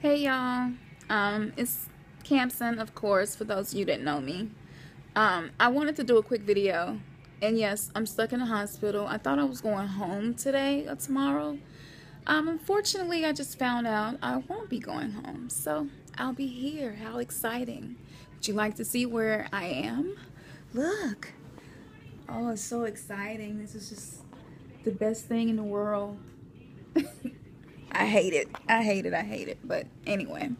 Hey y'all, it's Campson, of course, for those of you that know me. I wanted to do a quick video, and yes, I'm stuck in the hospital. I thought I was going home today or tomorrow. Unfortunately, I just found out I won't be going home, so I'll be here. How exciting. Would you like to see where I am? Look. Oh, it's so exciting. This is just the best thing in the world. I hate it. I hate it. I hate it. But anyway,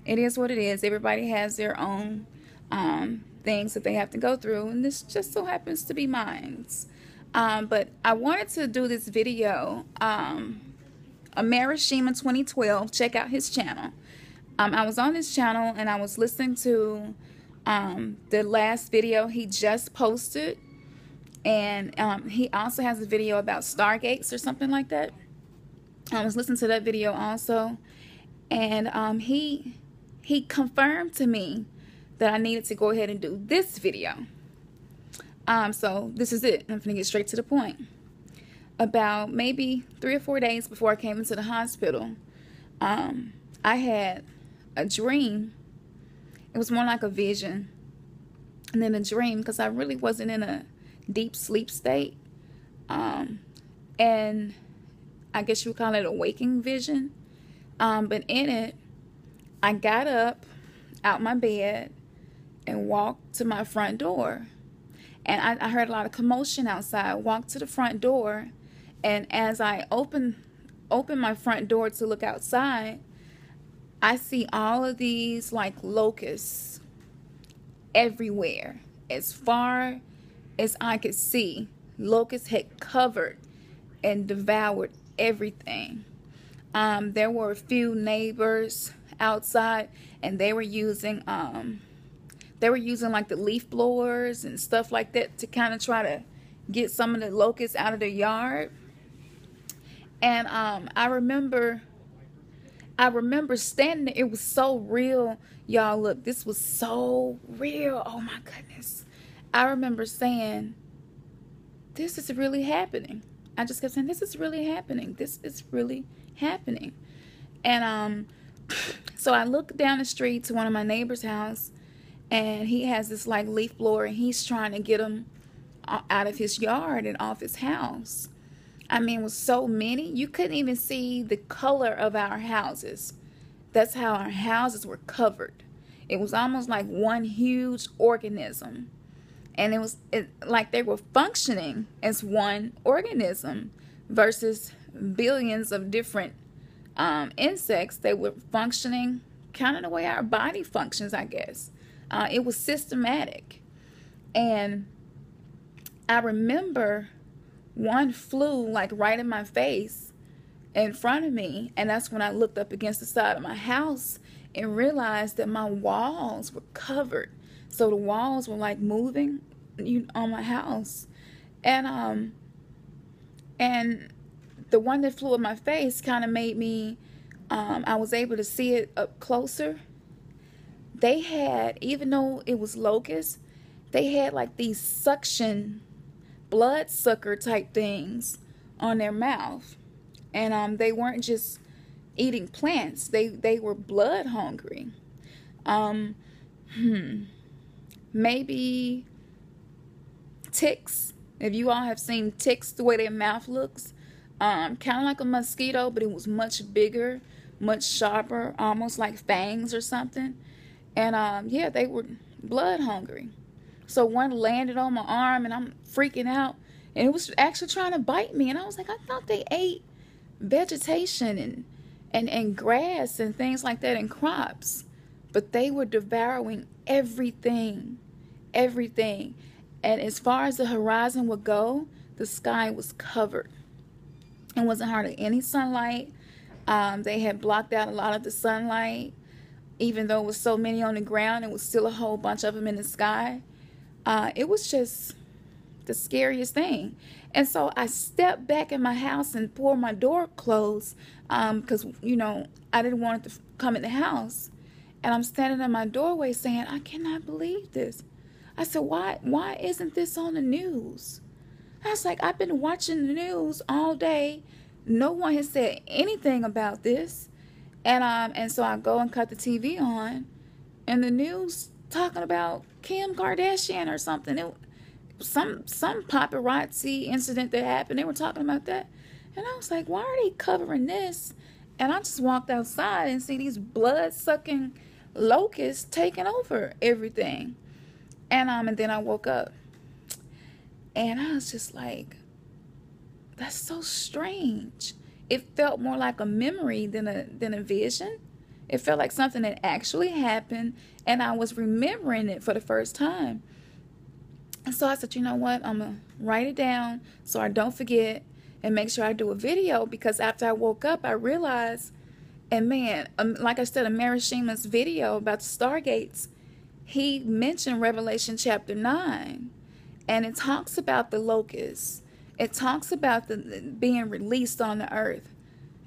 it is what it is. Everybody has their own things that they have to go through, and this just so happens to be mine. But I wanted to do this video. Amerishima 2012. Check out his channel. I was on his channel and I was listening to the last video he just posted, and he also has a video about stargates or something like that. I was listening to that video also, and he confirmed to me that I needed to go ahead and do this video. So this is it. I'm gonna get straight to the point. About maybe 3 or 4 days before I came into the hospital, I had a dream. It was more like a vision and then a dream, because I really wasn't in a deep sleep state. And I guess you would call it a waking vision. But in it, I got up out my bed and walked to my front door. And I heard a lot of commotion outside. I walked to the front door, and as I opened my front door to look outside, I see all of these like locusts everywhere. As far as I could see, locusts had covered and devoured everything. There were a few neighbors outside, and they were using like the leaf blowers and stuff like that to kind of try to get some of the locusts out of their yard. And I remember standing there. It was so real, y'all. Look, this was so real. Oh my goodness. I remember saying, this is really happening. I just kept saying, this is really happening. This is really happening. And so I looked down the street to one of my neighbor's house, and he has this like leaf blower, and he's trying to get them out of his yard and off his house. I mean, it was so many. You couldn't even see the color of our houses. That's how our houses were covered. It was almost like one huge organism. And it was like they were functioning as one organism versus billions of different insects. They were functioning kind of the way our body functions, I guess. It was systematic. And I remember one flew like right in my face in front of me, and that's when I looked up against the side of my house and realized that my walls were covered. So the walls were like moving on my house. And the one that flew in my face kind of made me, I was able to see it up closer. They had, even though it was locusts, they had like these suction, blood sucker type things on their mouth. And they weren't just eating plants. They were blood hungry. Maybe ticks. If you all have seen ticks, the way their mouth looks, kind of like a mosquito, but it was much bigger, much sharper, almost like fangs or something. And yeah, they were blood hungry. So one landed on my arm, and I'm freaking out, and it was actually trying to bite me. And I was like, I thought they ate vegetation and grass and things like that and crops, but they were devouring everything. And as far as the horizon would go, the sky was covered. It wasn't hardly any sunlight. They had blocked out a lot of the sunlight. Even though it was so many on the ground, it was still a whole bunch of them in the sky. It was just the scariest thing. And so I stepped back in my house and pulled my door closed, because, you know, I didn't want it to come in the house. And I'm standing in my doorway saying, I cannot believe this. I said, why isn't this on the news? I was like, I've been watching the news all day. No one has said anything about this. And so I go and cut the TV on, and the news talking about Kim Kardashian or something. Some paparazzi incident that happened. They were talking about that, and I was like, why are they covering this? And I just walked outside and see these blood sucking locusts taking over everything. And then I woke up, and I was just like, that's so strange. It felt more like a memory than a vision. It felt like something that actually happened, and I was remembering it for the first time. And so I said, you know what? I'm going to write it down so I don't forget and make sure I do a video, because after I woke up, I realized, and man, like I said, in Marishima's video about the Stargates, he mentioned Revelation chapter 9, and it talks about the locusts. It talks about the being released on the earth.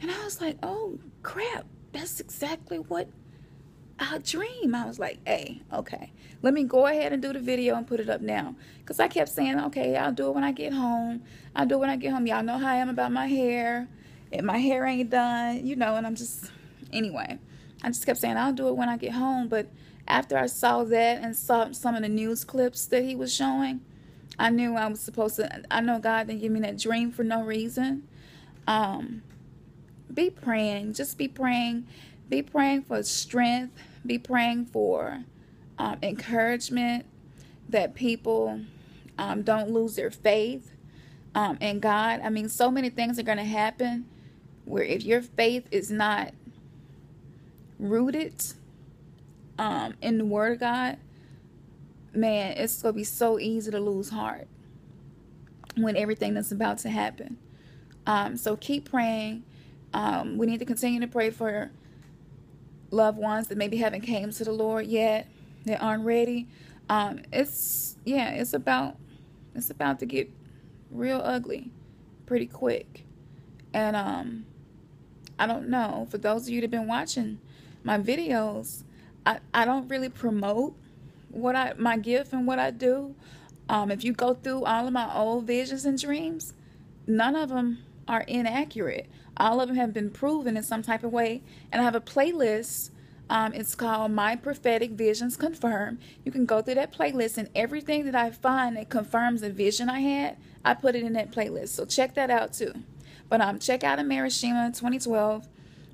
And I was like, oh, crap, that's exactly what I dream. I was like, hey, okay, let me go ahead and do the video and put it up now. Because I kept saying, okay, I'll do it when I get home. I'll do it when I get home. Y'all know how I am about my hair. If my hair ain't done, you know, and I'm just, anyway. I just kept saying, I'll do it when I get home. But after I saw that and saw some of the news clips that he was showing, I knew I was supposed to, I know God didn't give me that dream for no reason. Be praying. Just be praying. Be praying for strength. Be praying for encouragement, that people don't lose their faith in God. I mean, so many things are going to happen where if your faith is not rooted in the Word of God, man, it's going to be so easy to lose heart when everything that's about to happen. So keep praying. We need to continue to pray for loved ones that maybe haven't came to the Lord yet, that aren't ready. It's about to get real ugly pretty quick. And I don't know, for those of you that have been watching my videos, I don't really promote my gift and what I do. If you go through all of my old visions and dreams, none of them are inaccurate. All of them have been proven in some type of way. And I have a playlist. It's called My Prophetic Visions Confirmed. You can go through that playlist, and everything that I find that confirms a vision I had, I put it in that playlist. So check that out too. But check out Marishima 2012.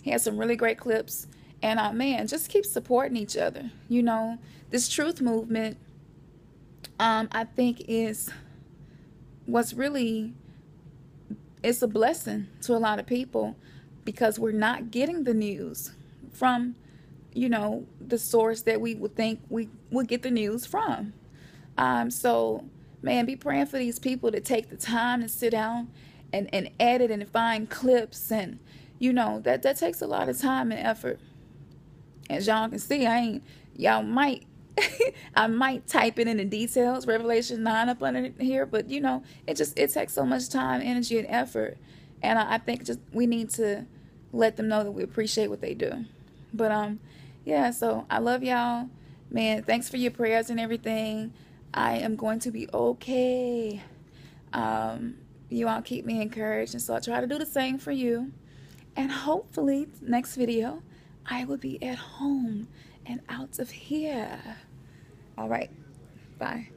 He has some really great clips. And man, just keep supporting each other. You know, this truth movement, I think is what's really, it's a blessing to a lot of people, because we're not getting the news from, you know, the source that we would think we would get the news from. So, man, be praying for these people to take the time to sit down and edit and find clips. And, you know, that takes a lot of time and effort. As y'all can see, y'all might, I might type it in the details, Revelation 9 up under here, but you know, it takes so much time, energy, and effort. And I think just we need to let them know that we appreciate what they do. But yeah, so I love y'all, man. Thanks for your prayers and everything. I am going to be okay. You all keep me encouraged, and so I try to do the same for you. And hopefully next video I will be at home and out of here. All right. Bye.